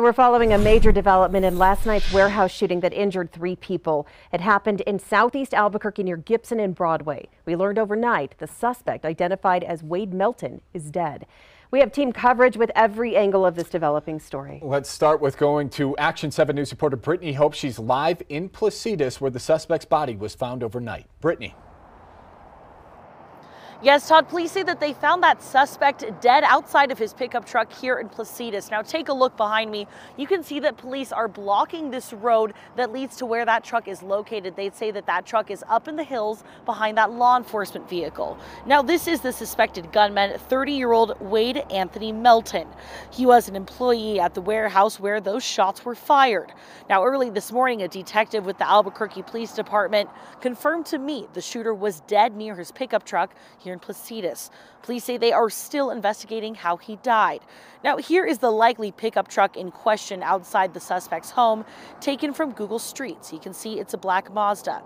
We're following a major development in last night's warehouse shooting that injured 3 people. It happened in southeast Albuquerque near Gibson and Broadway. We learned overnight the suspect, identified as Wade Melton, is dead. We have team coverage with every angle of this developing story. Let's start with going to Action 7 News reporter Brittany Hope. She's live in Placitas where the suspect's body was found overnight. Brittany. Yes, Todd, police say that they found that suspect dead outside of his pickup truck here in Placitas. Now take a look behind me. You can see that police are blocking this road that leads to where that truck is located. They'd say that that truck is up in the hills behind that law enforcement vehicle. Now this is the suspected gunman, 30-year-old Wade Anthony Melton. He was an employee at the warehouse where those shots were fired. Now early this morning, a detective with the Albuquerque Police Department confirmed to me the shooter was dead near his pickup truck here in Placitas. Police say they are still investigating how he died. Now here is the likely pickup truck in question outside the suspect's home, taken from Google Streets. You can see it's a black Mazda.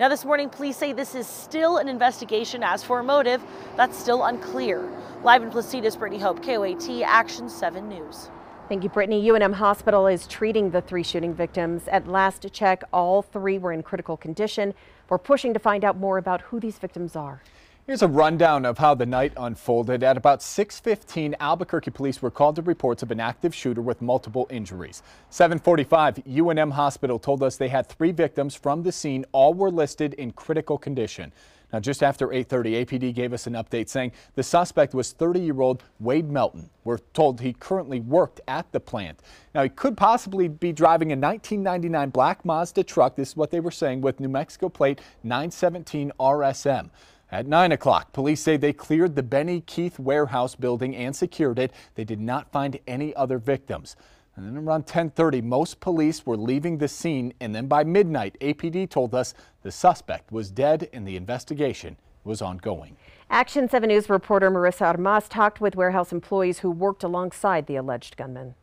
Now this morning, police say this is still an investigation. As for a motive, that's still unclear. Live in Placitas, Brittany Hope, KOAT, Action 7 News. Thank you, Brittany. UNM Hospital is treating the 3 shooting victims. At last check, all 3 were in critical condition. We're pushing to find out more about who these victims are. Here's a rundown of how the night unfolded. At about 6:15, Albuquerque police were called to reports of an active shooter with multiple injuries. 7:45, UNM Hospital told us they had 3 victims from the scene. All were listed in critical condition. Now, just after 8:30, APD gave us an update saying the suspect was 30-year-old Wade Melton. We're told he currently worked at the plant. Now, he could possibly be driving a 1999 black Mazda truck. This is what they were saying, with New Mexico plate 917 RSM. At 9 o'clock, police say they cleared the Benny Keith warehouse building and secured it. They did not find any other victims. And then around 10:30, most police were leaving the scene. And then by midnight, APD told us the suspect was dead and the investigation was ongoing. Action 7 News reporter Marissa Armas talked with warehouse employees who worked alongside the alleged gunman.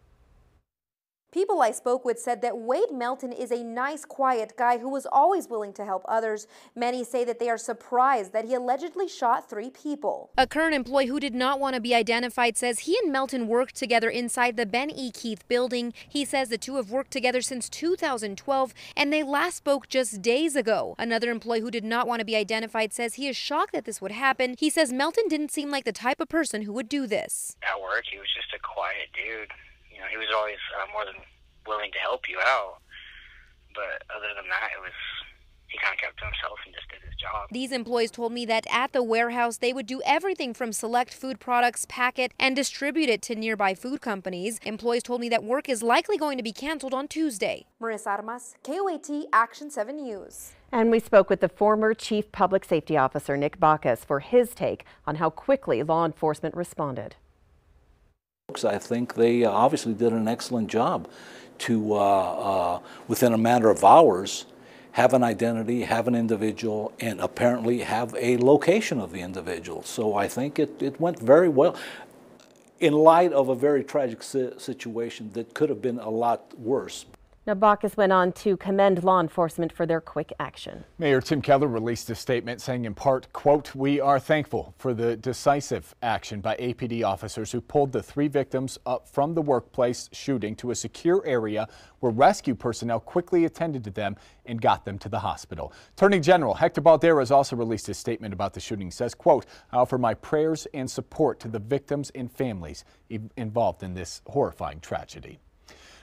People I spoke with said that Wade Melton is a nice, quiet guy who was always willing to help others. Many say that they are surprised that he allegedly shot 3 people. A current employee who did not want to be identified says he and Melton worked together inside the Ben E. Keith building. He says the 2 have worked together since 2012 and they last spoke just days ago. Another employee who did not want to be identified says he is shocked that this would happen. He says Melton didn't seem like the type of person who would do this. At work, he was just a quiet dude. You know, he was always more than willing to help you out, but other than that, he kind of kept to himself and just did his job. These employees told me that at the warehouse, they would do everything from select food products, pack it, and distribute it to nearby food companies. Employees told me that work is likely going to be canceled on Tuesday. Marissa Armas, KOAT, Action 7 News. And we spoke with the former Chief Public Safety Officer, Nick Bacchus, for his take on how quickly law enforcement responded. I think they obviously did an excellent job to, within a matter of hours, have an identity, have an individual, and apparently have a location of the individual. So I think it went very well in light of a very tragic situation that could have been a lot worse. Now, Bacchus went on to commend law enforcement for their quick action. Mayor Tim Keller released a statement saying in part, quote, "We are thankful for the decisive action by APD officers who pulled the 3 victims up from the workplace shooting to a secure area where rescue personnel quickly attended to them and got them to the hospital." Attorney General Hector Balderas also released a statement about the shooting. He says, quote, "I offer my prayers and support to the victims and families involved in this horrifying tragedy."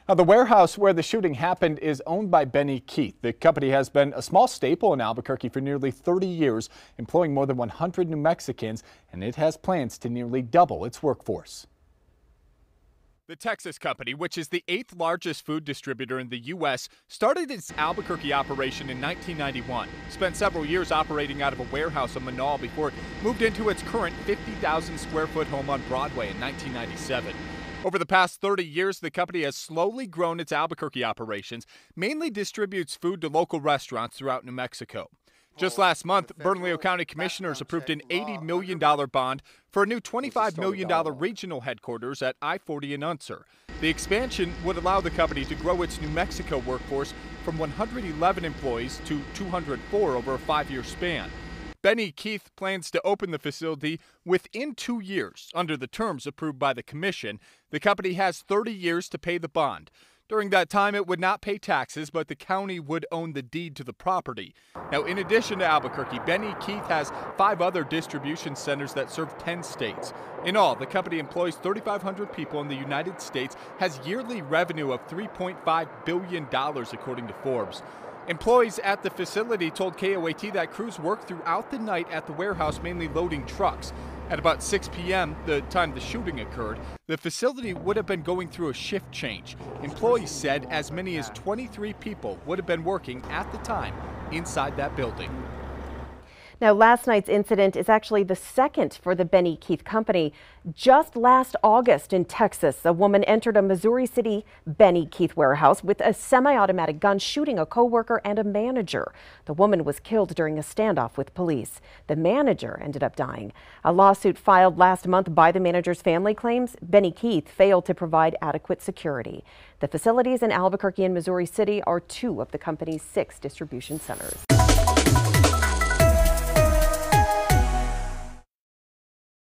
Now, the warehouse where the shooting happened is owned by Benny Keith. The company has been a small staple in Albuquerque for nearly 30 years, employing more than 100 New Mexicans, and it has plans to nearly double its workforce. The Texas company, which is the 8th largest food distributor in the U.S., started its Albuquerque operation in 1991. Spent several years operating out of a warehouse in Manal before it moved into its current 50,000 square foot home on Broadway in 1997. Over the past 30 years, the company has slowly grown its Albuquerque operations, mainly distributes food to local restaurants throughout New Mexico. Just last month, Bernalillo County Commissioners approved an $80 million bond for a new $25 million regional headquarters at I-40 in Unser. The expansion would allow the company to grow its New Mexico workforce from 111 employees to 204 over a 5-year span. Benny Keith plans to open the facility within 2 years under the terms approved by the commission. The company has 30 years to pay the bond. During that time, it would not pay taxes, but the county would own the deed to the property. Now, in addition to Albuquerque, Benny Keith has 5 other distribution centers that serve 10 states. In all, the company employs 3,500 people in the United States, has yearly revenue of $3.5 billion, according to Forbes. Employees at the facility told KOAT that crews worked throughout the night at the warehouse, mainly loading trucks. At about 6 p.m., the time the shooting occurred, the facility would have been going through a shift change. Employees said as many as 23 people would have been working at the time inside that building. Now, last night's incident is actually the second for the Benny Keith Company. Just last August in Texas, a woman entered a Missouri City Benny Keith warehouse with a semi-automatic gun, shooting a co-worker and a manager. The woman was killed during a standoff with police. The manager ended up dying. A lawsuit filed last month by the manager's family claims Benny Keith failed to provide adequate security. The facilities in Albuquerque and Missouri City are 2 of the company's 6 distribution centers.